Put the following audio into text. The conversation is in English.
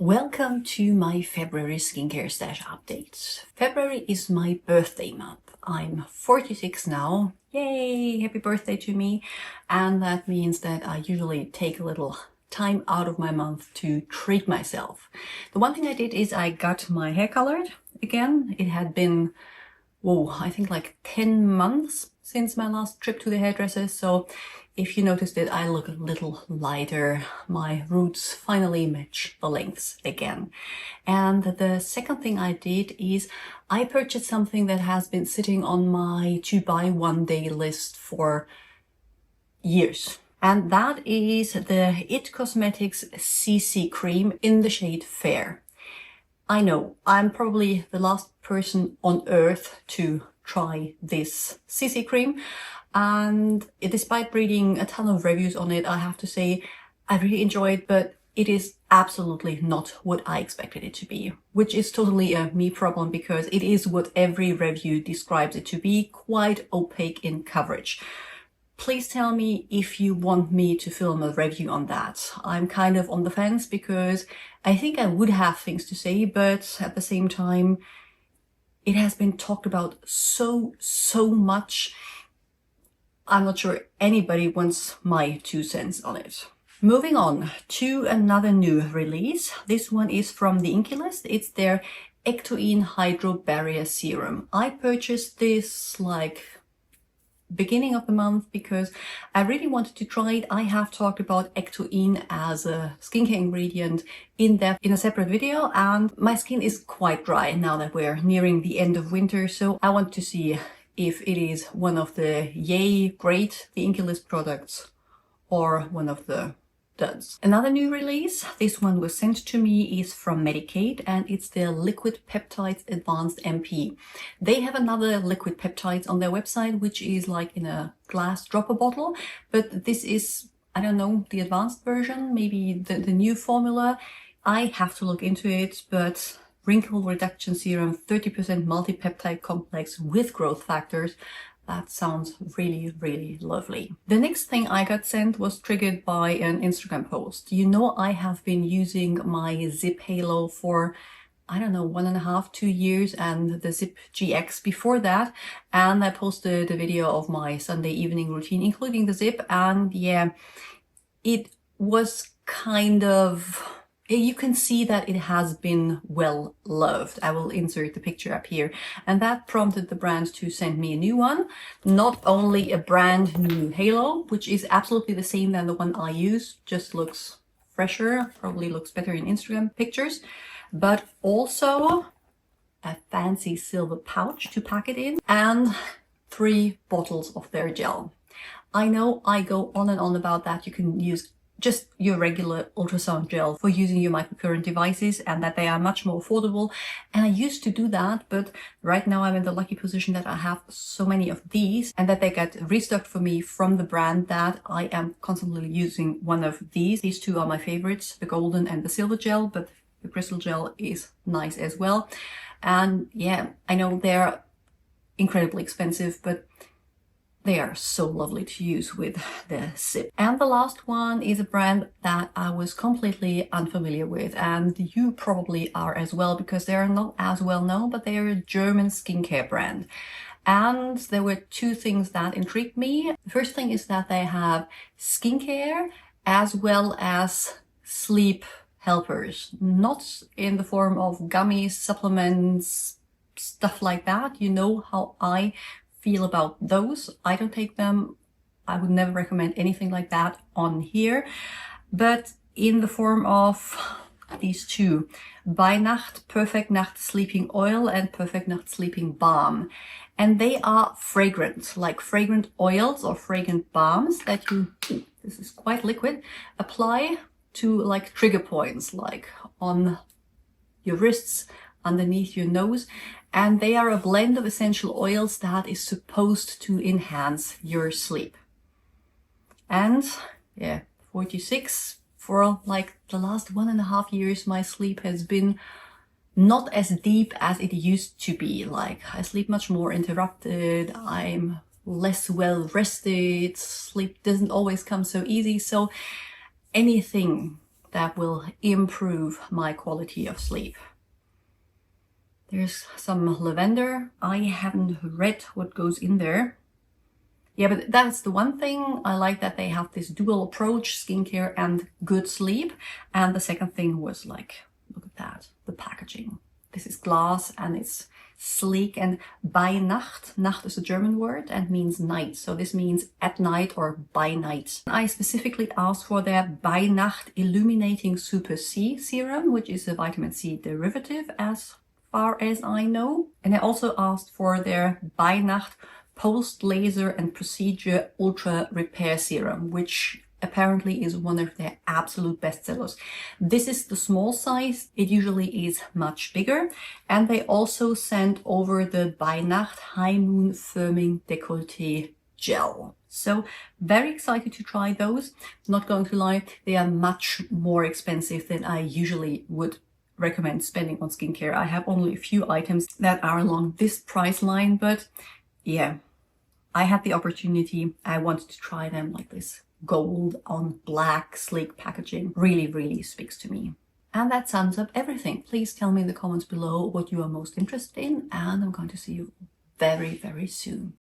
Welcome to my February skincare stash update. February is my birthday month. I'm 46 now. Yay! Happy birthday to me. And that means that I usually take a little time out of my month to treat myself. The one thing I did is I got my hair colored again. It had been, I think like 10 months since my last trip to the hairdresser. So if you noticed it, I look a little lighter. My roots finally match the lengths again. And the second thing I did is I purchased something that has been sitting on my to buy one day list for years. And that is the IT Cosmetics CC cream in the shade Fair. I know, I'm probably the last person on earth to try this CC cream. And despite reading a ton of reviews on it, I have to say I really enjoy it, but it is absolutely not what I expected it to be, which is totally a me problem because it is what every review describes it to be, quite opaque in coverage. Please tell me if you want me to film a review on that. I'm kind of on the fence because I think I would have things to say, but at the same time, it has been talked about so much. I'm not sure anybody wants my 2 cents on it. Moving on to another new release. This one is from the Inkey List. It's their Ectoin Hydro Barrier Serum. I purchased this like beginning of the month because I really wanted to try it. I have talked about Ectoin as a skincare ingredient in depth in a separate video, and my skin is quite dry now that we're nearing the end of winter, so I want to see if it is one of the yay great the Inkey List products or one of the duds. Another new release, this one was sent to me, is from Medik8 and it's their Liquid Peptides Advanced MP. They have another liquid peptides on their website which is like in a glass dropper bottle, but this is, I don't know, the advanced version, maybe the new formula. I have to look into it, but wrinkle reduction serum, 30% multi-peptide complex with growth factors. That sounds really lovely. The next thing I got sent was triggered by an Instagram post. You know, I have been using my ZIIP Halo for, I don't know, 1.5, 2 years, and the ZIIP GX before that. And I posted a video of my Sunday evening routine, including the ZIIP. And yeah, it was kind of, you can see that it has been well loved. I will insert the picture up here. And that prompted the brand to send me a new one. Not only a brand new halo, which is absolutely the same than the one I use, just looks fresher, probably looks better in Instagram pictures, but also a fancy silver pouch to pack it in and 3 bottles of their gel. I know I go on and on about that. You can use just your regular ultrasound gel for using your microcurrent devices and that they are much more affordable. And I used to do that, but right now I'm in the lucky position that I have so many of these and that they get restocked for me from the brand that I am constantly using one of these. These 2 are my favorites, the golden and the silver gel, but the crystal gel is nice as well. And yeah, I know they're incredibly expensive, but they are so lovely to use with the ZIIP. And the last one is a brand that I was completely unfamiliar with, and you probably are as well because they are not as well known, but they are a German skincare brand. And there were 2 things that intrigued me. The first thing is that they have skincare as well as sleep helpers, not in the form of gummies, supplements, stuff like that. You know how I feel about those. I don't take them. I would never recommend anything like that on here, but in the form of these 2, BYNACHT Perfect Nacht Sleeping Oil and Perfect Nacht Sleeping Balm. And they are fragrant, like fragrant oils or fragrant balms that you, this is quite liquid, apply to like trigger points, like on your wrists, underneath your nose. And they are a blend of essential oils that is supposed to enhance your sleep. And yeah, 46, for like the last 1.5 years, my sleep has been not as deep as it used to be. Like I sleep much more interrupted. I'm less well rested. Sleep doesn't always come so easy. So anything that will improve my quality of sleep. There's some lavender. I haven't read what goes in there. Yeah, but that's the one thing I like, that they have this dual approach, skincare and good sleep. And the second thing was like, look at that, the packaging. This is glass and it's sleek, and BYNACHT, Nacht is a German word and means night. So this means at night or by night. I specifically asked for their BYNACHT Illuminating Super C Serum, which is a vitamin C derivative as far as I know. And I also asked for their BYNACHT Post Laser and Procedure Ultra Repair Serum, which apparently is one of their absolute bestsellers. This is the small size. It usually is much bigger. And they also sent over the BYNACHT High Moon Firming Décolleté Gel. So very excited to try those. Not going to lie, they are much more expensive than I usually would recommend spending on skincare. I have only a few items that are along this price line, but yeah, I had the opportunity. I wanted to try them. Like this gold on black sleek packaging really, really speaks to me. And that sums up everything. Please tell me in the comments below what you are most interested in, and I'm going to see you very, very soon.